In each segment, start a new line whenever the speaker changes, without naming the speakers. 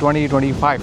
2025।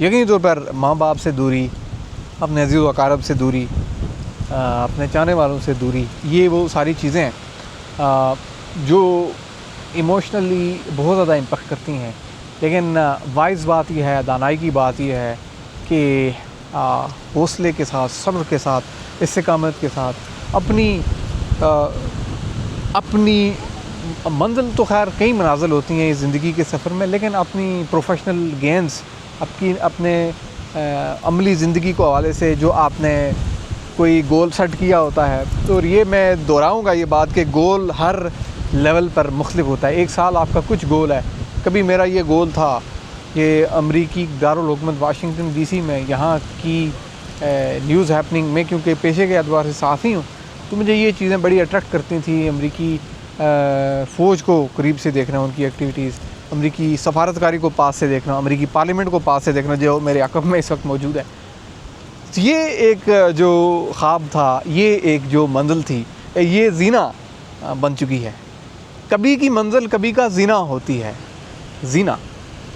یقینی طور پر ماں باپ سے دوری، اپنے عزیز و اقارب سے دوری، اپنے چاہنے والوں سے دوری، یہ وہ ساری چیزیں ہیں جو ایموشنلی بہت زیادہ امپیکٹ کرتی ہیں. لیکن وائز بات یہ ہے، دانائی کی بات یہ ہے کہ حوصلے کے ساتھ، صبر کے ساتھ، استقامت کے ساتھ اپنی منزل تو خیر کئی منازل ہوتی ہیں اس زندگی کے سفر میں، لیکن اپنی پروفیشنل گینز، اپنے عملی زندگی کو حوالے سے جو آپ نے کوئی گول سیٹ کیا ہوتا ہے، تو یہ میں دہراؤں گا یہ بات کہ گول ہر لیول پر مختلف ہوتا ہے. ایک سال آپ کا کچھ گول ہے. کبھی میرا یہ گول تھا کہ امریکی دارالحکومت واشنگٹن ڈی سی میں یہاں کی نیوز ہیپننگ میں، کیونکہ پیشے کے اعتبار سے صحافی ہوں، تو مجھے یہ چیزیں بڑی اٹریکٹ کرتی تھیں. امریکی فوج کو قریب سے دیکھنا، ان کی ایکٹیویٹیز، امریکی سفارتکاری کو پاس سے دیکھنا، امریکی پارلیمنٹ کو پاس سے دیکھنا جو میرے عقب میں اس وقت موجود ہے. یہ ایک جو خواب تھا، یہ ایک جو منزل تھی، یہ زینہ بن چکی ہے. کبھی کی منزل کبھی کا زینہ ہوتی ہے. زینہ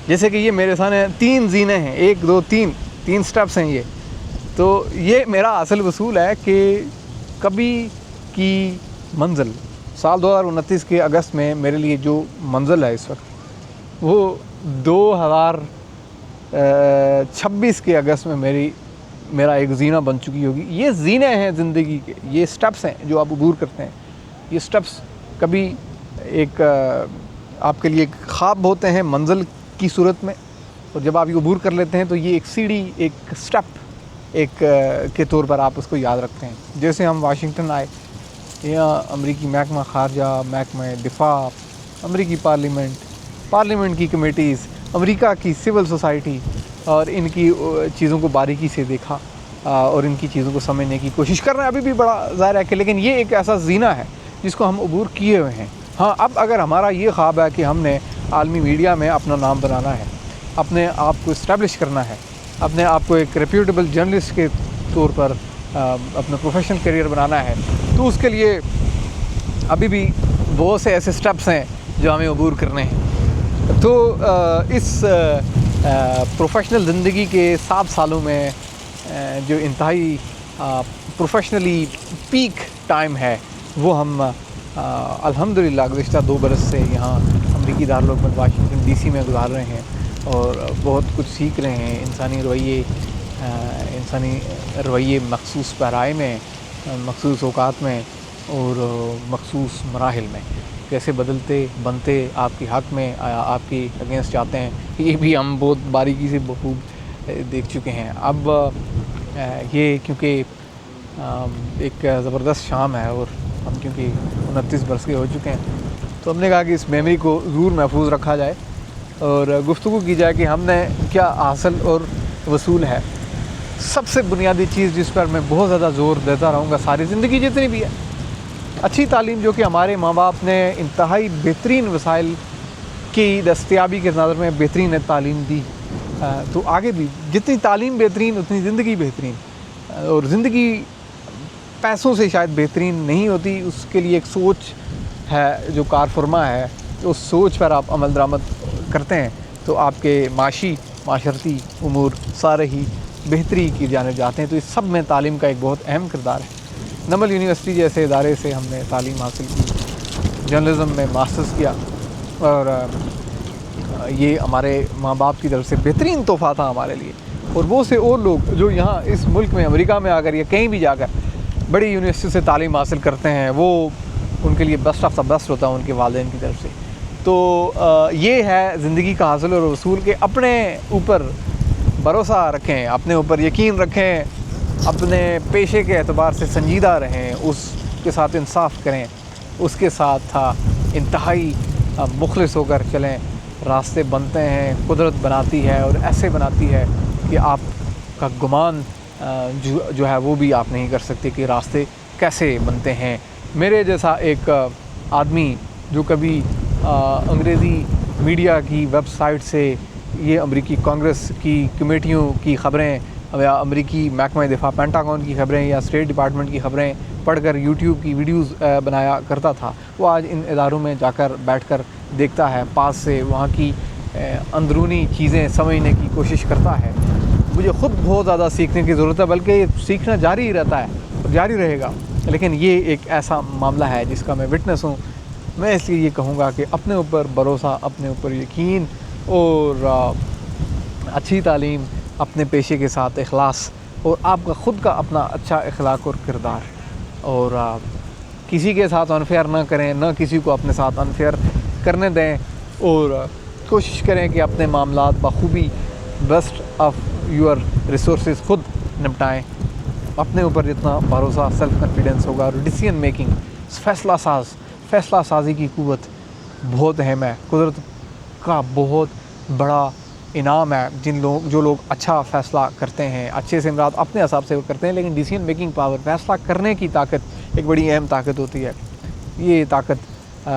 جیسے کہ یہ میرے سامنے 3 زینے ہیں، 1 2 3 سٹیپس ہیں یہ. تو یہ میرا اصل وصول ہے کہ کبھی کی منزل سال 2029 کے اگست میں میرے لیے جو منزل ہے اس وقت، وہ 2026 کے اگست میں میرا ایک زینہ بن چکی ہوگی. یہ زینے ہیں زندگی کے، یہ سٹیپس ہیں جو آپ عبور کرتے ہیں. یہ سٹیپس کبھی ایک آپ کے لیے ایک خواب ہوتے ہیں منزل کی صورت میں، اور جب آپ یہ عبور کر لیتے ہیں تو یہ ایک سیڑھی، ایک سٹیپ ایک کے طور پر آپ اس کو یاد رکھتے ہیں. جیسے ہم واشنگٹن آئے، یہاں امریکی محکمہ خارجہ، محکمہ دفاع، امریکی پارلیمنٹ کی کمیٹیز، امریکہ کی سول سوسائٹی، اور ان کی چیزوں کو باریکی سے دیکھا اور ان کی چیزوں کو سمجھنے کی کوشش کر رہے ہیں. ابھی بھی بڑا ظاہر ہے کہ لیکن یہ ایک ایسا زینہ ہے جس کو ہم عبور کیے ہوئے ہیں. ہاں، اب اگر ہمارا یہ خواب ہے کہ ہم نے عالمی میڈیا میں اپنا نام بنانا ہے، اپنے آپ کو اسٹیبلش کرنا ہے، اپنے آپ کو ایک ریپیوٹیبل جرنلسٹ کے طور پر اپنا پروفیشنل کیریئر بنانا ہے، تو اس کے لیے ابھی بھی بہت سے ایسے سٹیپس ہیں جو ہمیں عبور کرنے ہیں. تو اس پروفیشنل زندگی کے 7 سالوں میں جو انتہائی پروفیشنلی پیک ٹائم ہے، وہ ہم الحمدللہ گزشتہ 2 برس سے یہاں امریکی دارالحکومت واشنگٹن ڈی سی میں گزار رہے ہیں، اور بہت کچھ سیکھ رہے ہیں. انسانی رویے مخصوص پیرائے میں، مخصوص اوقات میں اور مخصوص مراحل میں کیسے بدلتے بنتے آپ کی حق میں، آپ کی اگینسٹ جاتے ہیں، یہ بھی ہم بہت باریکی سے بخوب دیکھ چکے ہیں. اب یہ کیونکہ ایک زبردست شام ہے اور ہم کیونکہ 29 برس کے ہو چکے ہیں، تو ہم نے کہا کہ اس میموری کو ضرور محفوظ رکھا جائے اور گفتگو کی جائے کہ ہم نے کیا حاصل اور وصول ہے. سب سے بنیادی چیز جس پر میں بہت زیادہ زور دیتا رہوں گا ساری زندگی جتنی بھی ہے، اچھی تعلیم، جو کہ ہمارے ماں باپ نے انتہائی بہترین وسائل کی دستیابی کے نظر میں بہترین تعلیم دی. تو آگے بھی جتنی تعلیم بہترین اتنی زندگی بہترین، اور زندگی پیسوں سے شاید بہترین نہیں ہوتی، اس کے لیے ایک سوچ ہے جو کار فرما ہے. اس سوچ پر آپ عمل درآمد کرتے ہیں تو آپ کے معاشرتی امور سارے ہی بہتری کی جانب جاتے ہیں. تو اس سب میں تعلیم کا ایک بہت اہم کردار ہے. نمل یونیورسٹی جیسے ادارے سے ہم نے تعلیم حاصل کی، جرنلزم میں ماسٹرز کیا، اور یہ ہمارے ماں باپ کی طرف سے بہترین تحفہ تھا ہمارے لیے. اور وہ سے اور لوگ جو یہاں اس ملک میں، امریکہ میں آ کر یا کہیں بھی جا کر بڑی یونیورسٹی سے تعلیم حاصل کرتے ہیں، وہ ان کے لیے بیسٹ آف دا بیسٹ ہوتا ہے ان کے والدین کی طرف سے. تو یہ ہے زندگی کا حاصل اور وصول کے اپنے اوپر بھروسہ رکھیں، اپنے اوپر یقین رکھیں، اپنے پیشے کے اعتبار سے سنجیدہ رہیں، اس کے ساتھ انصاف کریں، اس کے ساتھ انتہائی مخلص ہو کر چلیں. راستے بنتے ہیں، قدرت بناتی ہے اور ایسے بناتی ہے کہ آپ کا گمان جو ہے وہ بھی آپ نہیں کر سکتے کہ راستے کیسے بنتے ہیں. میرے جیسا ایک آدمی جو کبھی انگریزی میڈیا کی ویب سائٹ سے یہ امریکی کانگریس کی کمیٹیوں کی خبریں یا امریکی محکمہ دفاع پینٹاگون کی خبریں یا اسٹیٹ ڈپارٹمنٹ کی خبریں پڑھ کر یوٹیوب کی ویڈیوز بنایا کرتا تھا، وہ آج ان اداروں میں جا کر بیٹھ کر دیکھتا ہے، پاس سے وہاں کی اندرونی چیزیں سمجھنے کی کوشش کرتا ہے. مجھے خود بہت زیادہ سیکھنے کی ضرورت ہے، بلکہ یہ سیکھنا جاری ہی رہتا ہے اور جاری رہے گا. لیکن یہ ایک ایسا معاملہ ہے جس کا میں وٹنس ہوں. میں اس لیے یہ کہوں گا کہ اپنے اوپر بھروسہ، اپنے اوپر یقین اور اچھی تعلیم، اپنے پیشے کے ساتھ اخلاص اور آپ کا خود کا اپنا اچھا اخلاق اور کردار، اور کسی کے ساتھ انفیئر نہ کریں، نہ کسی کو اپنے ساتھ انفیئر کرنے دیں، اور کوشش کریں کہ اپنے معاملات بخوبی بیسٹ آف یور ریسورسز خود نپٹائیں. اپنے اوپر جتنا بھروسہ، سیلف کانفیڈنس ہوگا اور ڈیسیژن میکنگ، فیصلہ سازی کی قوت بہت اہم ہے. قدرت کا بہت بڑا انعام ہے جو لوگ اچھا فیصلہ کرتے ہیں. اچھے سے مراد اپنے حساب سے وہ کرتے ہیں، لیکن ڈیسیژن میکنگ پاور، فیصلہ کرنے کی طاقت ایک بڑی اہم طاقت ہوتی ہے. یہ طاقت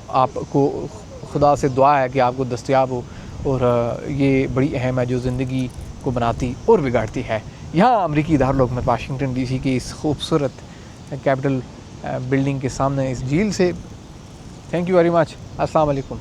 آپ کو خدا سے دعا ہے کہ آپ کو دستیاب ہو، اور یہ بڑی اہم ہے جو زندگی کو بناتی اور بگاڑتی ہے. یہاں امریکی دارالحکومت واشنگٹن ڈی سی کی اس خوبصورت کیپٹل بلڈنگ کے سامنے اس جھیل سے. Thank you very much. السلام علیکم.